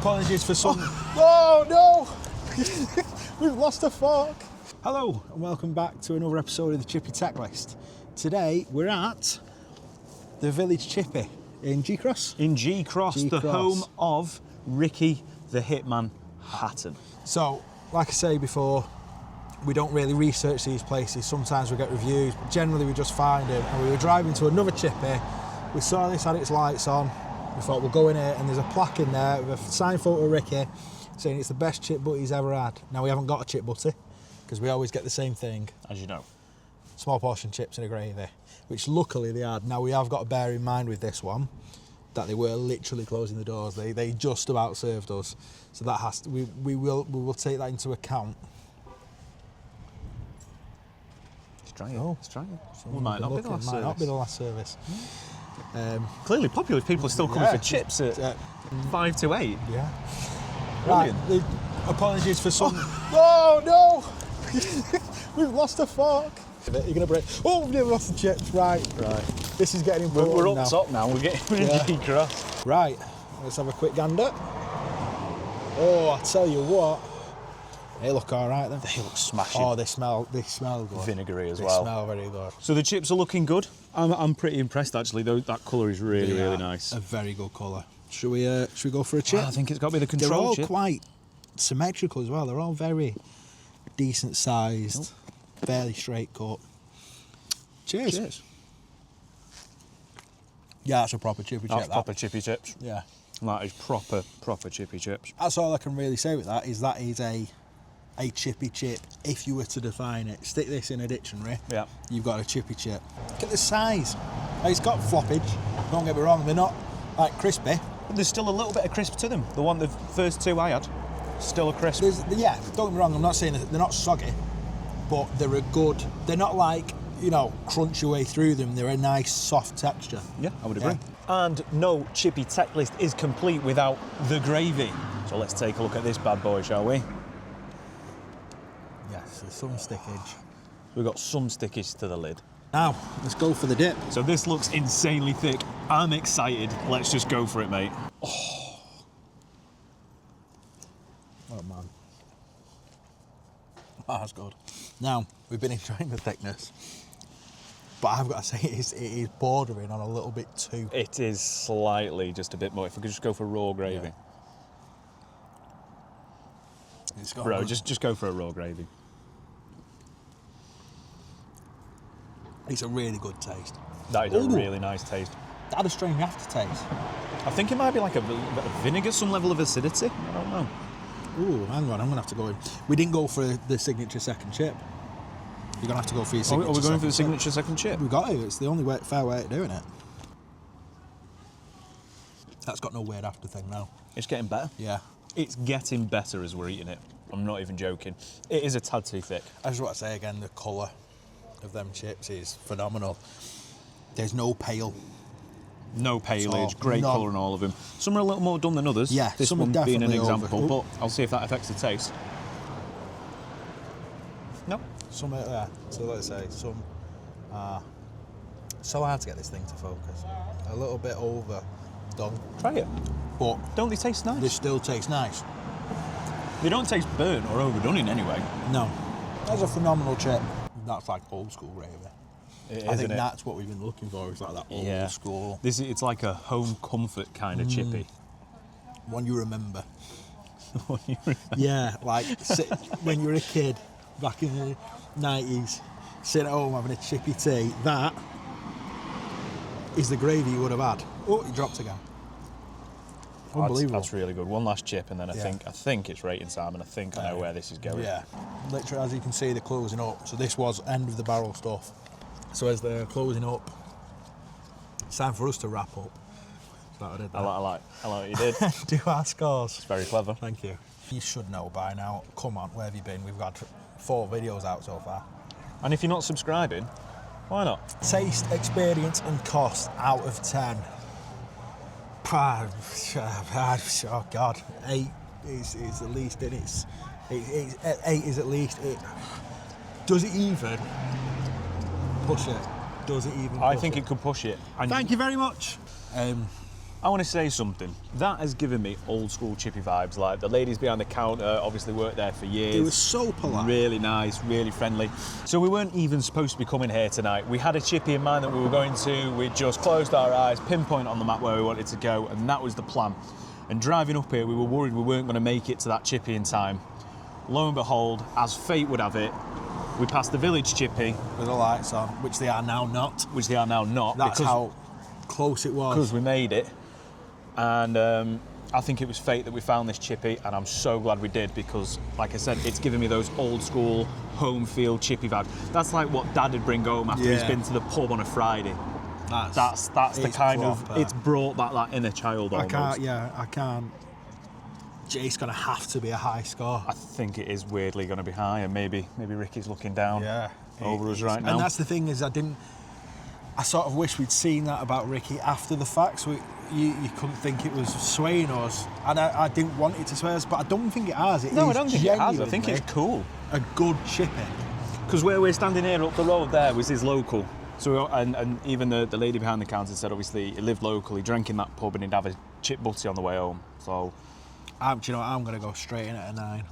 Apologies for some... Oh, no! We've lost a fork. Hello, and welcome back to another episode of the Chippy TEC List. Today, we're at the Village Chippy in G-Cross. In G-Cross, the home of Ricky the Hitman Hatton. So, like I say before, we don't really research these places. Sometimes we get reviews, but generally we just find them. And we were driving to another chippy. We saw this had its lights on. We thought we'll go in here, and there's a plaque in there with a signed photo of Ricky saying it's the best chip butty he's ever had. Now, we haven't got a chip butty because we always get the same thing. As you know. Small portion chips in a gravy, which luckily they had. Now, we have got to bear in mind with this one that they were literally closing the doors. They just about served us. So that has to, we will take that into account. It's trying. Oh, it's trying. We might not be the last service. Might not be the last service. Clearly popular. People are still coming for chips at 5 to 8. Yeah. Brilliant. Right, apologies for some... Oh, no! We've lost a fork. You're going to break... Oh, we've never lost the chips. Right. This is getting important. We're up top now. We're in G-Cross. Right. Let's have a quick gander. Oh, I tell you what. They look all right then. They look smashing. Oh, they smell good. Vinegary as they well. They smell very good. So the chips are looking good. I'm pretty impressed actually. Though that colour is really nice. A very good colour. Should we go for a chip? I think it's got to be the control chip. They're all quite symmetrical as well. They're all very decent sized, fairly straight cut. Cheers. Yeah, that's a proper chippy chip. That's proper chippy chips. Yeah. That is proper chippy chips. That's all I can really say with that is a chippy chip. If you were to define it, stick this in a dictionary. Yeah. You've got a chippy chip. Look at the size. It's got floppage. Don't get me wrong. They're not like crispy. But there's still a little bit of crisp to them. The first two I had, still a crisp. Yeah. Don't get me wrong. I'm not saying that they're not soggy, but they're a good. They're not like, crunch your way through them. They're a nice soft texture. Yeah, I would agree. Yeah. And no Chippy TEC List is complete without the gravy. So let's take a look at this bad boy, shall we? Yes, there's some stickage. We've got some stickage to the lid. Now, let's go for the dip. So this looks insanely thick. I'm excited. Let's just go for it, mate. Oh man. Oh, that's good. Now, we've been enjoying the thickness, but I've got to say it is bordering on a little bit too. It is slightly just a bit more. If we could just go for raw gravy. Yeah. Bro, just go for a raw gravy. It's a really good taste. That is a really nice taste. That had a strange aftertaste. I think it might be like a bit of vinegar, some level of acidity. I don't know. Ooh, hang on, I'm going to have to go in. We didn't go for the signature second chip. You're going to have to go for your signature. Are we going for the signature second chip? We've got to. It's the only fair way of doing it. That's got no weird after thing now. It's getting better. Yeah. It's getting better as we're eating it. I'm not even joking. It is a tad too thick. I just want to say again, the colour of them chips is phenomenal. There's no pale. No paleage, great colour in all of them. Some are a little more done than others. Yeah, this some one are being an definitely example, but I'll see if that affects the taste. No. Some are there. So let's say some are so hard to get this thing to focus. A little bit overdone. Try it. But don't they taste nice? They still taste nice. They don't taste burnt or overdone in any way. No. That's a phenomenal chip. That's like old school gravy. I think that's what we've been looking for, is like that old school. It's like a home comfort kind of chippy. One you remember. Yeah, like when you were a kid back in the 90s, sitting at home having a chippy tea, that is the gravy you would have had. Oh, it dropped again. Unbelievable. That's really good. One last chip, and then I think it's rating time, and I think I know where this is going. Yeah, literally, as you can see, they're closing up. So this was end of the barrel stuff. So as they're closing up, it's time for us to wrap up. So I did that. I like what you did. Do our scores. It's very clever. Thank you. You should know by now. Come on, where have you been? We've got 4 videos out so far. And if you're not subscribing, why not? Taste, experience, and cost out of 10. Oh God, 8 is the least, and it's 8 is at least it. Does it even push it? Does it even? I think it could push it. Thank you very much. I want to say something. That has given me old school Chippy vibes. Like the ladies behind the counter obviously worked there for years. It was so polite. Really nice, really friendly. So we weren't even supposed to be coming here tonight. We had a Chippy in mind that we were going to. We just closed our eyes, pinpoint on the map where we wanted to go, and that was the plan. And driving up here, we were worried we weren't going to make it to that Chippy in time. Lo and behold, as fate would have it, we passed the Village Chippy. With the lights on, which they are now not. Which they are now not. That's how close it was. Because we made it. And I think it was fate that we found this Chippy, and I'm so glad we did because, like I said, it's given me those old school home field Chippy vibes. That's like what Dad would bring home after he's been to the pub on a Friday. That's the kind of, it's brought back that inner child almost. I can't. It's going to have to be a high score. I think it is weirdly going to be high, and maybe Ricky's looking down over us right now. And that's the thing is, I sort of wish we'd seen that about Ricky after the fact. So you couldn't think it was swaying us, and I didn't want it to sway us, but I don't think it has. I don't think it has. I think it's cool. A good Chippy. Because where we're standing here up the road there was his local. So and even the lady behind the counter said obviously he lived local, he drank in that pub and he'd have a chip butty on the way home. So do you know what, I'm going to go straight in at a 9.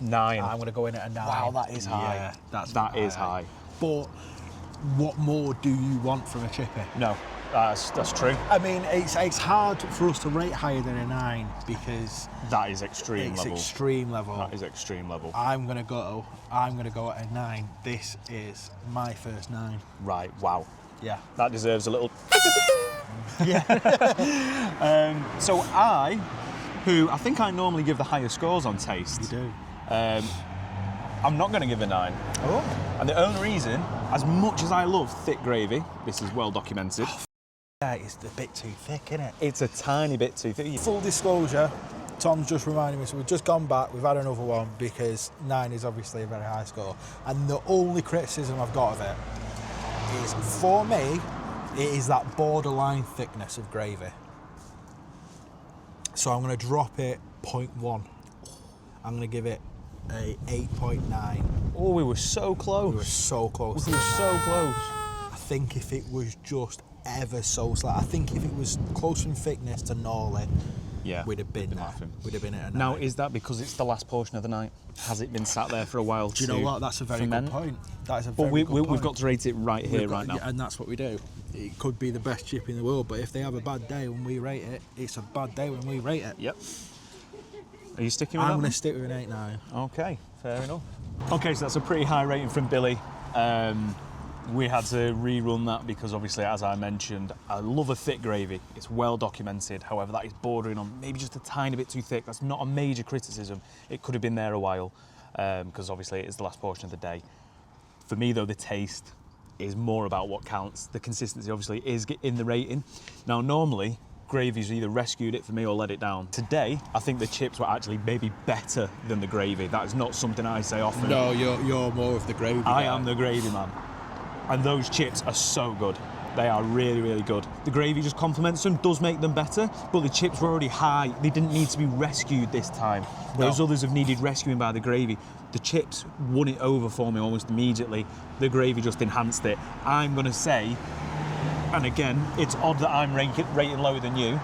9? I'm going to go in at a 9. Wow, that is high. Yeah, that is high. But what more do you want from a Chippy? No, that's true. I mean, it's hard for us to rate higher than a 9 because that is extreme level. It's extreme level. That is extreme level. I'm gonna go at a 9. This is my first 9. Right. Wow. Yeah. That deserves a little. Yeah. So I think I normally give the higher scores on taste. You do. I'm not going to give a 9. Oh. And the only reason, as much as I love thick gravy, this is well documented. Yeah, it's a bit too thick, isn't it? It's a tiny bit too thick. Full disclosure, Tom's just reminded me, so we've just gone back, we've had another one because 9 is obviously a very high score. And the only criticism I've got of it is, for me, it is that borderline thickness of gravy. So I'm going to drop it 0.1. I'm going to give it a 8.9. Oh, we were so close. We were so close. We were so close. I think if it was just ever so slight, I think if it was close in thickness to Norley, we'd have been there. We'd have been at a 9. Now, is that because it's the last portion of the night? Has it been sat there for a while? Do you know what? That's a very good point. That is a very good point. We've got to rate it right now. Yeah, and that's what we do. It could be the best chip in the world, but if they have a bad day when we rate it, it's a bad day when we rate it. Yep. Are you sticking with that? I'm going to stick with an 8.9. Okay, fair enough. Okay, so that's a pretty high rating from Billy. We had to rerun that because obviously, as I mentioned, I love a thick gravy. It's well documented. However, that is bordering on maybe just a tiny bit too thick. That's not a major criticism. It could have been there a while because obviously it is the last portion of the day. For me though, the taste is more about what counts. The consistency obviously is in the rating. Now normally, gravy's either rescued it for me or let it down. Today, I think the chips were actually maybe better than the gravy. That is not something I say often. No, you're more of the gravy guy. I am the gravy man. And those chips are so good. They are really, really good. The gravy just complements them, does make them better, but the chips were already high. They didn't need to be rescued this time. Whereas others have needed rescuing by the gravy. The chips won it over for me almost immediately. The gravy just enhanced it. I'm gonna say, and again, it's odd that I'm rating lower than you.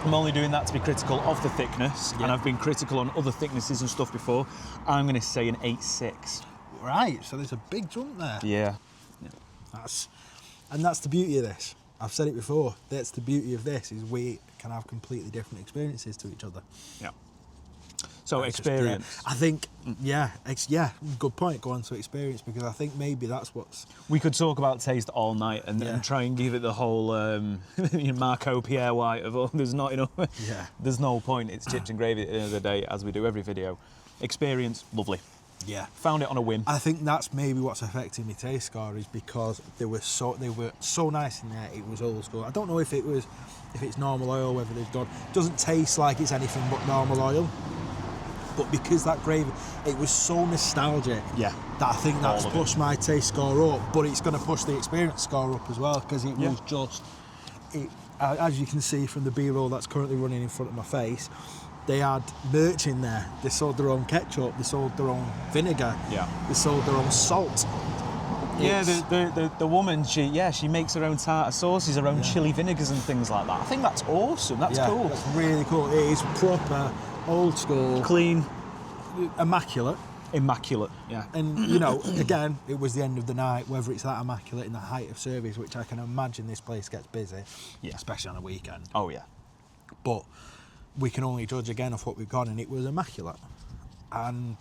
I'm only doing that to be critical of the thickness, and I've been critical on other thicknesses and stuff before. I'm gonna say an 8.6. Right, so there's a big jump there. Yeah. That's the beauty of this. I've said it before. That's the beauty of this, is we can have completely different experiences to each other. Yeah. So experience. I think, good point. Go on to experience, because I think maybe that's what's. We could talk about taste all night and try and give it the whole Marco Pierre White of there's not enough. Yeah. There's no point. It's chips and gravy at the end of the day, as we do every video. Experience, lovely. Yeah. Found it on a whim. I think that's maybe what's affecting my taste score, is because they were so nice in there. It was old school. I don't know if it's normal oil, whether they've done. It doesn't taste like it's anything but normal oil. But because that gravy, it was so nostalgic. Yeah. That I think that's pushed my taste score up, but it's going to push the experience score up as well, because it was just. As you can see from the B-roll that's currently running in front of my face. They had merch in there. They sold their own ketchup. They sold their own vinegar. Yeah. They sold their own salt. Yeah, the woman, she makes her own tartar sauces, her own chili vinegars and things like that. I think that's awesome. That's cool. That's really cool. It is proper, old school, Clean, immaculate. immaculate. Yeah. And you know, again, it was the end of the night. Whether it's that immaculate in the height of service, which I can imagine this place gets busy, especially on a weekend. Oh yeah. But we can only judge again off what we've got, and it was immaculate. And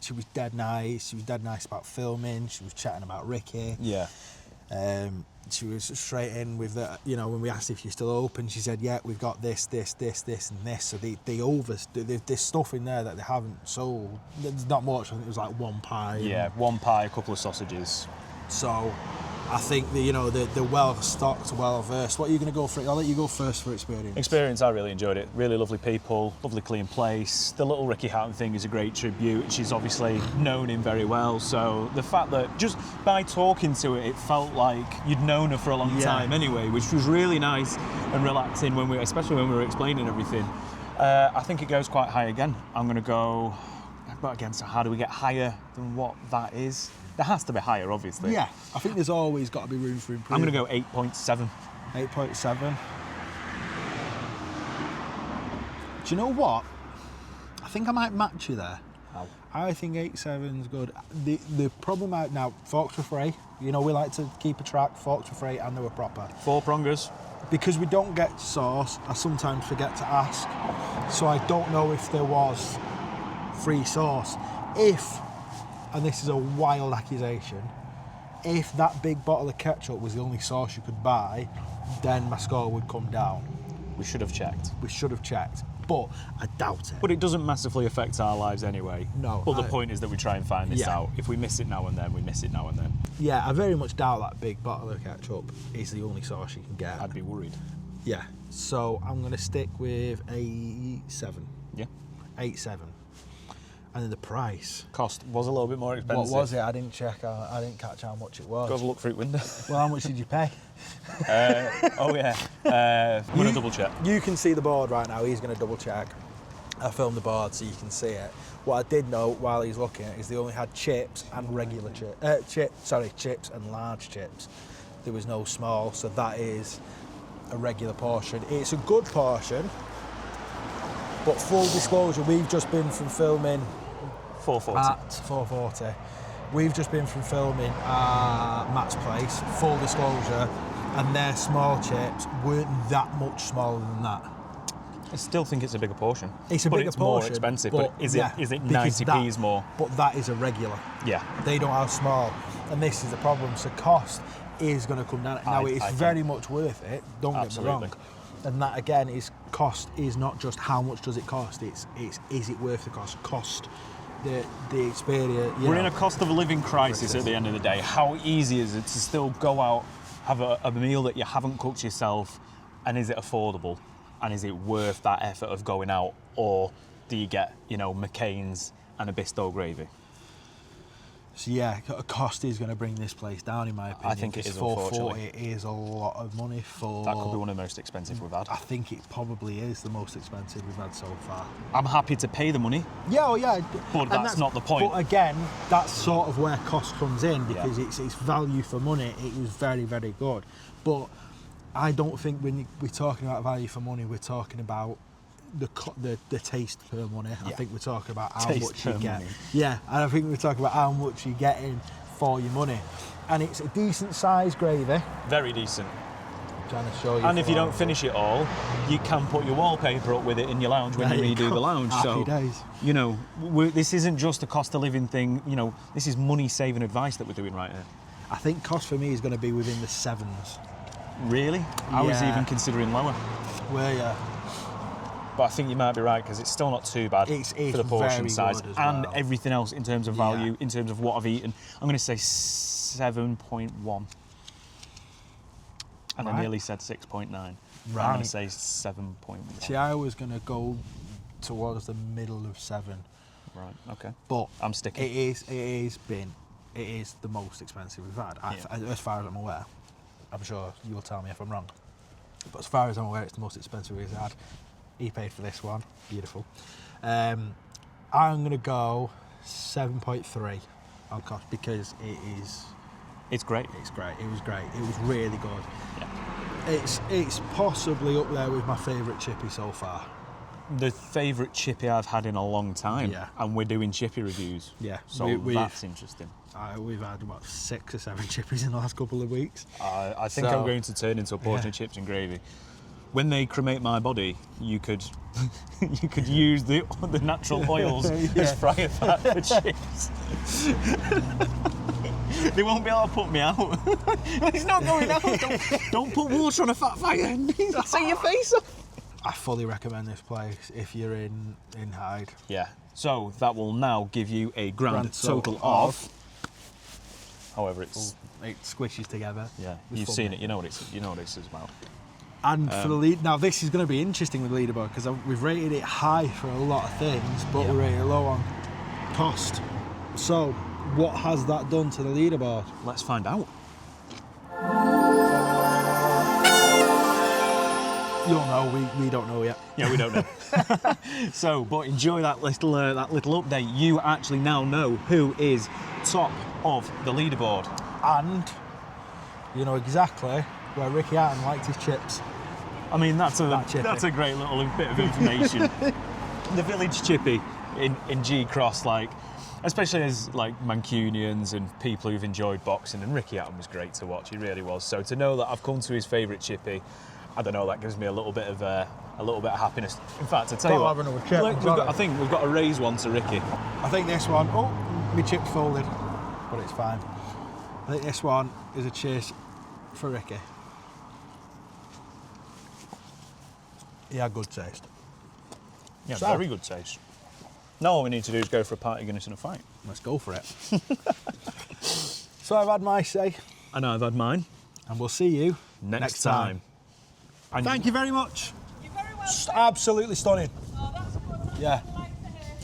she was dead nice. She was dead nice about filming. She was chatting about Ricky. Yeah. She was straight in with the, you know, when we asked if you're still open, she said, yeah, we've got this, and this. So there's stuff in there that they haven't sold. There's not much. I think it was like one pie. Yeah, one pie, a couple of sausages. So I think the well-stocked, well-versed. What are you going to go for? I'll let you go first for experience. Experience, I really enjoyed it. Really lovely people, lovely clean place. The little Ricky Hatton thing is a great tribute. She's obviously known him very well, so the fact that just by talking to it, it felt like you'd known her for a long time anyway, which was really nice and relaxing especially when we were explaining everything. I think it goes quite high again. I'm going to go, but again, so how do we get higher than what that is? There has to be higher, obviously. Yeah, I think there's always got to be room for improvement. I'm going to go 8.7. 8.7. Do you know what? I think I might match you there. How? I think 8.7 is good. The problem now, forks were free. You know, we like to keep a track. Forks were free and they were proper. 4 prongers. Because we don't get sauce, I sometimes forget to ask. So I don't know if there was free sauce. And this is a wild accusation, if that big bottle of ketchup was the only sauce you could buy, then my score would come down. We should have checked. But I doubt it. But it doesn't massively affect our lives anyway. No. But the point is that we try and find this Yeah. out. If we miss it now and then, we miss it now and then. Yeah, I very much doubt that big bottle of ketchup is the only sauce you can get. I'd be worried. Yeah, so I'm going to stick with a 7. Yeah. 8.7. And then the price. Cost was a little bit more expensive. What was it? I didn't check. I didn't catch how much it was. Go have a look through the window. Well, how much did you pay? Oh yeah. I'm going to double check. You can see the board right now. He's going to double check. I filmed the board so you can see it. What I did note while he's looking is they only had chips and regular chips and large chips. There was no small, so that is a regular portion. It's a good portion, but full disclosure, we've just been from filming 440. at 440. We've just been from filming at Matt's place, full disclosure, and their small chips weren't that much smaller than that. I still think it's a bigger portion. It's a but bigger it's portion, more expensive. but But is yeah, it because 90p's more? But that is a regular. Yeah. They don't have small, and this is the problem. So cost is going to come down. Now it's very much worth it. Don't get me wrong. And that again is cost is not just how much does it cost. It's is it worth the cost? Cost. The experience. We're in a cost of a living crisis at the end of the day. How easy is it to still go out, have a meal that you haven't cooked yourself, and is it affordable? And is it worth that effort of going out? Or do you get, McCain's and a Bisto gravy? So yeah, cost is going to bring this place down, in my opinion. I think it is, 440 unfortunately. is a lot of money for... That could be one of the most expensive we've had. I think it probably is the most expensive we've had so far. I'm happy to pay the money. Yeah, yeah. But that's not the point. But again, that's sort of where cost comes in, because it's value for money. It was very, very good. But I don't think when we're talking about value for money, we're talking about the taste per money. I think we're talking about how much you get. Yeah, and I think we're talking about how much you're getting for your money. And it's a decent sized gravy. Very decent. I'm trying to show you. And if you don't finish it all, you can put your wallpaper up with it in your lounge when you redo the lounge. Happy days. This isn't just a cost of living thing. This is money saving advice that we're doing right here. I think cost for me is going to be within the 7s. Really? I was even considering lower. Were you? But I think you might be right, because it's still not too bad it's for the portion very size good as and well. everything else in terms of value, in terms of what I've eaten. I'm going to say 7.1. And I nearly said 6.9. Right. I'm going to say 7.1. See, I was going to go towards the middle of 7. Right, okay. But I'm sticking. It is the most expensive we've had, as far as I'm aware. I'm sure you'll tell me if I'm wrong. But as far as I'm aware, it's the most expensive we've had. He paid for this one. Beautiful. I'm going to go 7.3 on cost, because it is It's great. It's great. It was great. It was really good. Yeah. It's possibly up there with my favourite chippy so far. The favourite chippy I've had in a long time. Yeah. And we're doing chippy reviews. Yeah. So that's interesting. We've had about 6 or 7 chippies in the last couple of weeks. I think I'm going to turn into a portion of chips and gravy. When they cremate my body, you could you could use the natural oils as fryer fat for chips. They won't be able to put me out. It's not going out. Don't put water on a fat fire. See your face off. I fully recommend this place if you're in Hyde. Yeah. So that will now give you a grand total of. However, it's it squishes together. Yeah. You've seen it. You know what it's as well. And for the lead, now this is going to be interesting with the leaderboard because we've rated it high for a lot of things, but we rated it low on cost. So, what has that done to the leaderboard? Let's find out. You'll know. We don't know yet. Yeah, we don't know. So, but enjoy that little update. You actually now know who is top of the leaderboard, and you know exactly where Ricky Hatton liked his chips. I mean, that's a great little bit of information. The Village Chippy in G Cross, like, especially as like Mancunians and people who've enjoyed boxing, and Ricky Hatton was great to watch. He really was. So to know that I've come to his favourite chippy, I don't know, that gives me a little bit of happiness. In fact, I tell you what, I think we've got to raise one to Ricky. I think this one, my chip's folded, but it's fine. I think this one is a cheers for Ricky. He had good taste. Yeah, so, very good taste. Now all we need to do is go for a pint of Guinness and a fight. Let's go for it. So I've had my say. And I've had mine. And we'll see you next time. Thank you very much. You're very welcome. Absolutely stunning. Oh, that's good. Yeah.